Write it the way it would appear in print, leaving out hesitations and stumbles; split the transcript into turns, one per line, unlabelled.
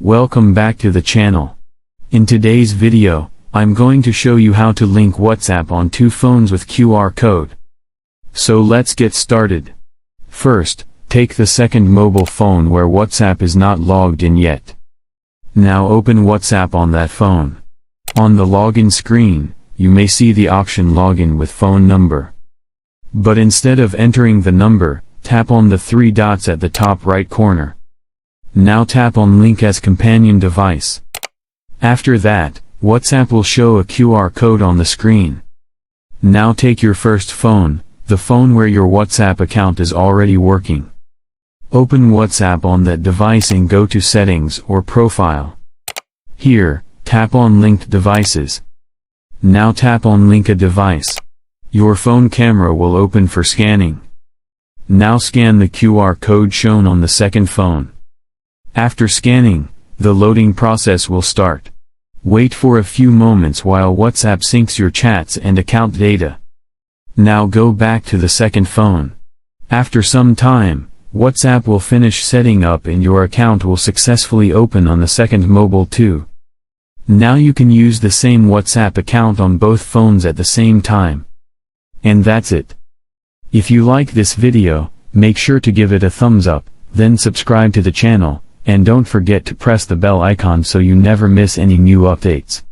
Welcome back to the channel. In today's video, I'm going to show you how to link WhatsApp on two phones with QR code. So let's get started. First, take the second mobile phone where WhatsApp is not logged in yet. Now open WhatsApp on that phone. On the login screen, you may see the option Login with phone number. But instead of entering the number, tap on the three dots at the top right corner. Now tap on Link as Companion Device. After that, WhatsApp will show a QR code on the screen. Now take your first phone, the phone where your WhatsApp account is already working. Open WhatsApp on that device and go to Settings or Profile. Here, tap on Linked Devices. Now tap on Link a Device. Your phone camera will open for scanning. Now scan the QR code shown on the second phone. After scanning, the loading process will start. Wait for a few moments while WhatsApp syncs your chats and account data. Now go back to the second phone. After some time, WhatsApp will finish setting up and your account will successfully open on the second mobile too. Now you can use the same WhatsApp account on both phones at the same time. And that's it. If you like this video, make sure to give it a thumbs up, then subscribe to the channel, and don't forget to press the bell icon so you never miss any new updates.